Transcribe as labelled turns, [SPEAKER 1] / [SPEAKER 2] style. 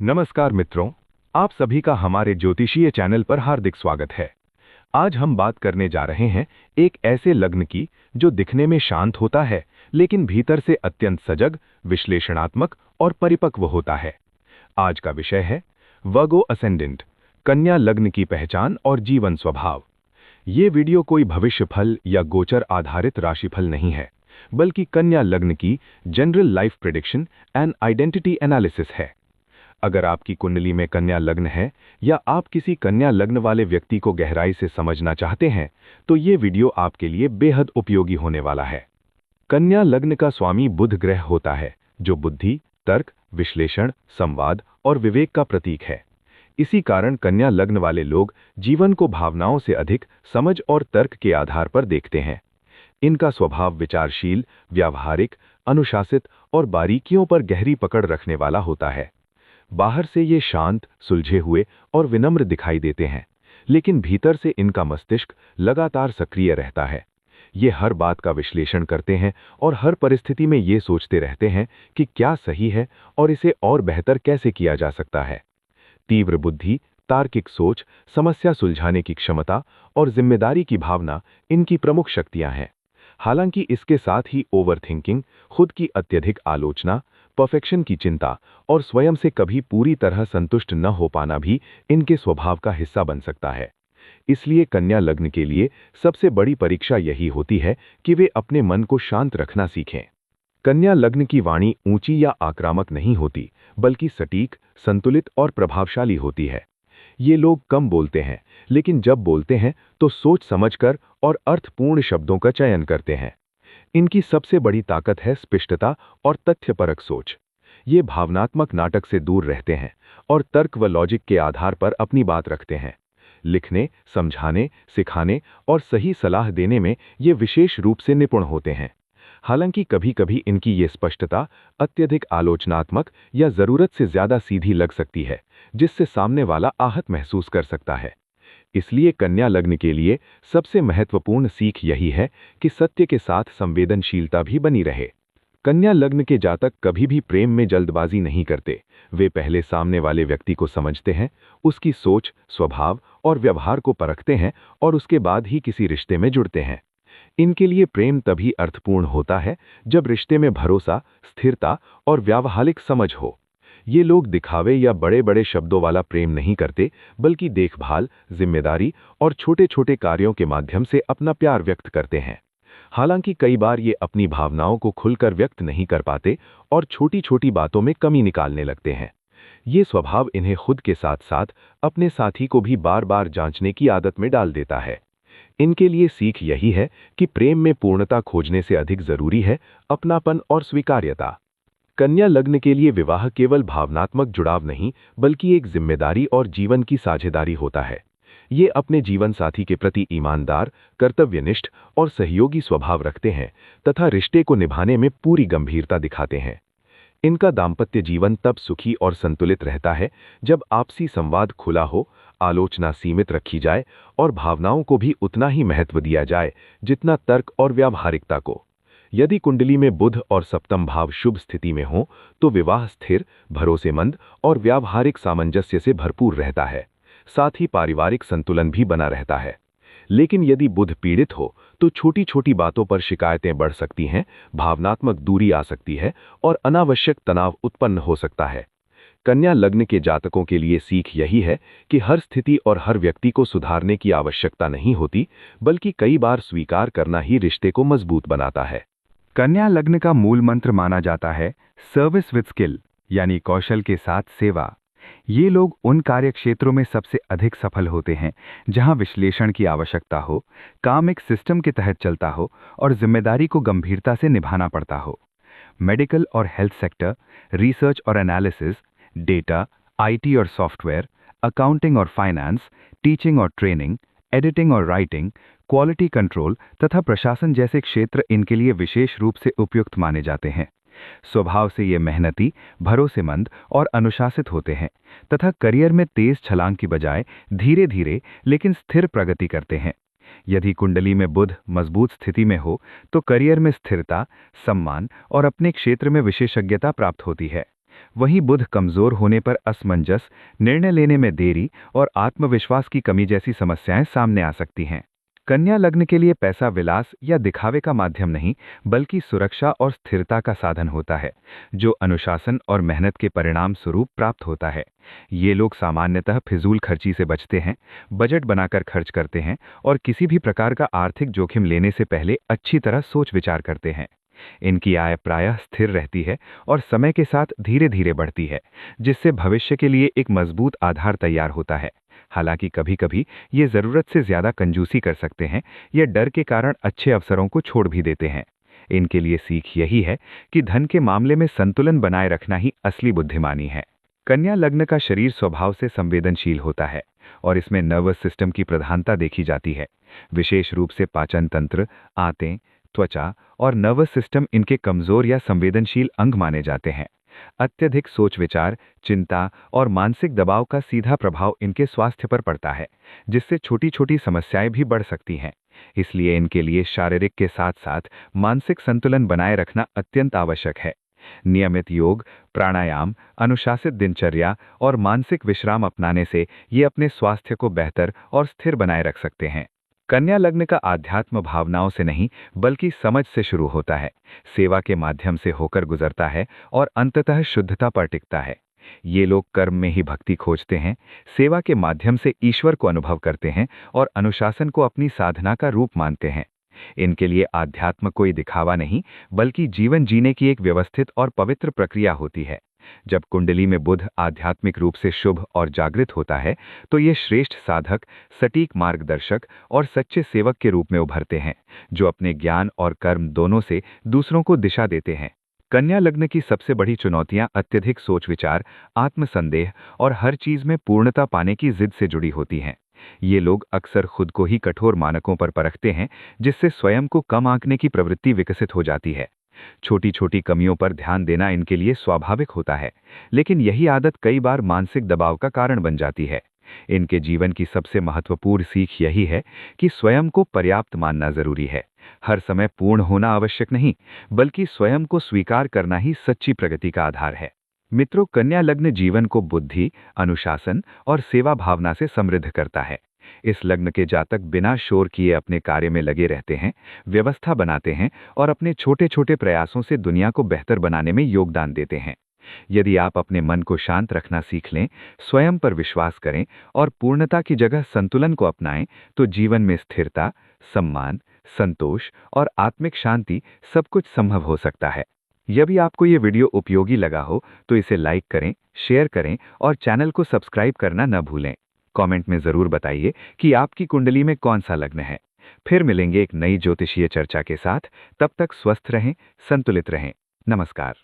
[SPEAKER 1] नमस्कार मित्रों, आप सभी का हमारे ज्योतिषीय चैनल पर हार्दिक स्वागत है। आज हम बात करने जा रहे हैं एक ऐसे लग्न की जो दिखने में शांत होता है लेकिन भीतर से अत्यंत सजग, विश्लेषणात्मक और परिपक्व होता है। आज का विषय है वर्गो असेंडेंट, कन्या लग्न की पहचान और जीवन स्वभाव। ये वीडियो कोई भविष्यफल या गोचर आधारित राशिफल नहीं है, बल्कि कन्या लग्न की general life prediction and identity analysis है। अगर आपकी कुंडली में कन्या लग्न है या आप किसी कन्या लग्न वाले व्यक्ति को गहराई से समझना चाहते हैं, तो ये वीडियो आपके लिए बेहद उपयोगी होने वाला है। कन्या लग्न का स्वामी बुध ग्रह होता है, जो बुद्धि, तर्क, विश्लेषण, संवाद और विवेक का प्रतीक है। इसी कारण कन्या लग्न वाले लोग जीवन को भावनाओं से अधिक समझ और तर्क के आधार पर देखते हैं। इनका स्वभाव विचारशील, व्यावहारिक, अनुशासित और बारीकियों पर गहरी पकड़ रखने वाला होता है। बाहर से ये शांत, सुलझे हुए और विनम्र दिखाई देते हैं, लेकिन भीतर से इनका मस्तिष्क लगातार सक्रिय रहता है। ये हर बात का विश्लेषण करते हैं और हर परिस्थिति में ये सोचते रहते हैं कि क्या सही है और इसे और बेहतर कैसे किया जा सकता है। तीव्र बुद्धि, तार्किक सोच, समस्या सुलझाने की क्षमता और जिम्मेदारी की भावना इनकी प्रमुख शक्तियां हैं। हालांकि इसके साथ ही ओवरथिंकिंग, खुद की अत्यधिक आलोचना, परफेक्शन की चिंता और स्वयं से कभी पूरी तरह संतुष्ट न हो पाना भी इनके स्वभाव का हिस्सा बन सकता है। इसलिए कन्या लग्न के लिए सबसे बड़ी परीक्षा यही होती है कि वे अपने मन को शांत रखना सीखें। कन्या लग्न की वाणी ऊंची या आक्रामक नहीं होती, बल्कि सटीक, संतुलित और प्रभावशाली होती है। ये लोग कम बोलते हैं, लेकिन जब बोलते हैं तो सोच समझकर और अर्थपूर्ण शब्दों का चयन करते हैं। इनकी सबसे बड़ी ताकत है स्पष्टता और तथ्यपरक सोच। ये भावनात्मक नाटक से दूर रहते हैं और तर्क व लॉजिक के आधार पर अपनी बात रखते हैं। लिखने, समझाने, सिखाने और सही सलाह देने में ये विशेष रूप से निपुण होते हैं। हालांकि कभी-कभी इनकी ये स्पष्टता अत्यधिक आलोचनात्मक या जरूरत से ज्यादा सीधी लग सकती है, जिससे सामने वाला आहत महसूस कर सकता है। इसलिए कन्या लग्न के लिए सबसे महत्वपूर्ण सीख यही है कि सत्य के साथ संवेदनशीलता भी बनी रहे। कन्या लग्न के जातक कभी भी प्रेम में जल्दबाजी नहीं करते। वे पहले सामने वाले व्यक्ति को समझते हैं, उसकी सोच, स्वभाव और व्यवहार को परखते हैं और उसके बाद ही किसी रिश्ते में जुड़ते हैं। इनके लिए प्रेम तभी अर्थपूर्ण होता है जब रिश्ते में भरोसा, स्थिरता और व्यावहारिक समझ हो। ये लोग दिखावे या बड़े बड़े शब्दों वाला प्रेम नहीं करते, बल्कि देखभाल, जिम्मेदारी और छोटे छोटे कार्यों के माध्यम से अपना प्यार व्यक्त करते हैं। हालांकि कई बार ये अपनी भावनाओं को खुलकर व्यक्त नहीं कर पाते और छोटी छोटी बातों में कमी निकालने लगते हैं। ये स्वभाव इन्हें खुद के साथ साथ अपने साथी को भी बार बार जांचने की आदत में डाल देता है। इनके लिए सीख यही है कि प्रेम में पूर्णता खोजने से अधिक जरूरी है अपनापन और स्वीकार्यता। कन्या लग्न के लिए विवाह केवल भावनात्मक जुड़ाव नहीं, बल्कि एक जिम्मेदारी और जीवन की साझेदारी होता है। ये अपने जीवन साथी के प्रति ईमानदार, कर्तव्यनिष्ठ और सहयोगी स्वभाव रखते हैं तथा रिश्ते को निभाने में पूरी गंभीरता दिखाते हैं। इनका दाम्पत्य जीवन तब सुखी और संतुलित रहता है जब आपसी संवाद खुला हो, आलोचना सीमित रखी जाए और भावनाओं को भी उतना ही महत्व दिया जाए जितना तर्क और व्यावहारिकता को। यदि कुंडली में बुध और सप्तम भाव शुभ स्थिति में हो, तो विवाह स्थिर, भरोसेमंद और व्यावहारिक सामंजस्य से भरपूर रहता है। साथ ही पारिवारिक संतुलन भी बना रहता है। लेकिन यदि बुध पीड़ित हो, तो छोटी छोटी बातों पर शिकायतें बढ़ सकती हैं, भावनात्मक दूरी आ सकती है और अनावश्यक तनाव उत्पन्न हो सकता है। कन्या लग्न के जातकों के लिए सीख यही है कि हर स्थिति और हर व्यक्ति को सुधारने की आवश्यकता नहीं होती, बल्कि कई बार स्वीकार करना ही रिश्ते को मजबूत बनाता है। कन्या लग्न का मूल मंत्र माना जाता है सर्विस विद स्किल, यानी कौशल के साथ सेवा। ये लोग उन कार्यक्षेत्रों में सबसे अधिक सफल होते हैं जहां विश्लेषण की आवश्यकता हो, काम एक सिस्टम के तहत चलता हो और जिम्मेदारी को गंभीरता से निभाना पड़ता हो। मेडिकल और हेल्थ सेक्टर, रिसर्च और एनालिसिस, डेटा, आईटी और सॉफ्टवेयर, अकाउंटिंग और फाइनेंस, टीचिंग और ट्रेनिंग, एडिटिंग और राइटिंग, क्वालिटी कंट्रोल तथा प्रशासन जैसे क्षेत्र इनके लिए विशेष रूप से उपयुक्त माने जाते हैं। स्वभाव से ये मेहनती, भरोसेमंद और अनुशासित होते हैं तथा करियर में तेज छलांग की बजाय धीरे धीरे लेकिन स्थिर प्रगति करते हैं। यदि कुंडली में बुध मजबूत स्थिति में हो, तो करियर में स्थिरता, सम्मान और अपने क्षेत्र में विशेषज्ञता प्राप्त होती है। वहीं बुध कमजोर होने पर असमंजस, निर्णय लेने में देरी और आत्मविश्वास की कमी जैसी समस्याएं सामने आ सकती हैं। कन्या लग्न के लिए पैसा विलास या दिखावे का माध्यम नहीं, बल्कि सुरक्षा और स्थिरता का साधन होता है, जो अनुशासन और मेहनत के परिणाम स्वरूप प्राप्त होता है। ये लोग सामान्यतः फिजूल खर्ची से बचते हैं, बजट बनाकर खर्च करते हैं और किसी भी प्रकार का आर्थिक जोखिम लेने से पहले अच्छी तरह सोच विचार करते हैं। इनकी आय प्रायः स्थिर रहती है और समय के साथ धीरे धीरे बढ़ती है, जिससे भविष्य के लिए एक मजबूत आधार तैयार होता है। हालांकि कभी कभी ये जरूरत से ज्यादा कंजूसी कर सकते हैं या डर के कारण अच्छे अवसरों को छोड़ भी देते हैं। इनके लिए सीख यही है कि धन के मामले में संतुलन बनाए रखना ही असली बुद्धिमानी है। कन्या लग्न का शरीर स्वभाव से संवेदनशील होता है और इसमें नर्वस सिस्टम की प्रधानता देखी जाती है। विशेष रूप से पाचन तंत्र, आंतें, त्वचा और नर्वस सिस्टम इनके कमजोर या संवेदनशील अंग माने जाते हैं। अत्यधिक सोच विचार, चिंता और मानसिक दबाव का सीधा प्रभाव इनके स्वास्थ्य पर पड़ता है, जिससे छोटी छोटी समस्याएं भी बढ़ सकती हैं। इसलिए इनके लिए शारीरिक के साथ साथ मानसिक संतुलन बनाए रखना अत्यंत आवश्यक है। नियमित योग, प्राणायाम, अनुशासित दिनचर्या और मानसिक विश्राम अपनाने से ये अपने स्वास्थ्य को बेहतर और स्थिर बनाए रख सकते हैं। कन्या लग्न का आध्यात्म भावनाओं से नहीं, बल्कि समझ से शुरू होता है, सेवा के माध्यम से होकर गुजरता है और अंततः शुद्धता पर टिकता है। ये लोग कर्म में ही भक्ति खोजते हैं, सेवा के माध्यम से ईश्वर को अनुभव करते हैं और अनुशासन को अपनी साधना का रूप मानते हैं। इनके लिए आध्यात्म कोई दिखावा नहीं, बल्कि जीवन जीने की एक व्यवस्थित और पवित्र प्रक्रिया होती है। जब कुंडली में बुध आध्यात्मिक रूप से शुभ और जागृत होता है, तो ये श्रेष्ठ साधक, सटीक मार्गदर्शक और सच्चे सेवक के रूप में उभरते हैं, जो अपने ज्ञान और कर्म दोनों से दूसरों को दिशा देते हैं। कन्या लग्न की सबसे बड़ी चुनौतियां अत्यधिक सोच विचार, आत्मसंदेह और हर चीज में पूर्णता पाने की जिद से जुड़ी होती हैं। ये लोग अक्सर खुद को ही कठोर मानकों पर परखते हैं, जिससे स्वयं को कम आंकने की प्रवृत्ति विकसित हो जाती है। छोटी छोटी कमियों पर ध्यान देना इनके लिए स्वाभाविक होता है, लेकिन यही आदत कई बार मानसिक दबाव का कारण बन जाती है। इनके जीवन की सबसे महत्वपूर्ण सीख यही है कि स्वयं को पर्याप्त मानना जरूरी है। हर समय पूर्ण होना आवश्यक नहीं, बल्कि स्वयं को स्वीकार करना ही सच्ची प्रगति का आधार है। मित्रों, कन्या लग्न जीवन को बुद्धि, अनुशासन और सेवा भावना से समृद्ध करता है। इस लग्न के जातक बिना शोर किए अपने कार्य में लगे रहते हैं, व्यवस्था बनाते हैं और अपने छोटे छोटे प्रयासों से दुनिया को बेहतर बनाने में योगदान देते हैं। यदि आप अपने मन को शांत रखना सीख लें, स्वयं पर विश्वास करें और पूर्णता की जगह संतुलन को अपनाएं, तो जीवन में स्थिरता, सम्मान, संतोष और आत्मिक शांति सब कुछ संभव हो सकता है। यदि आपको ये वीडियो उपयोगी लगा हो, तो इसे लाइक करें, शेयर करें और चैनल को सब्सक्राइब करना न भूलें। कमेंट में जरूर बताइए कि आपकी कुंडली में कौन सा लग्न है। फिर मिलेंगे एक नई ज्योतिषीय चर्चा के साथ। तब तक स्वस्थ रहें, संतुलित रहें। नमस्कार।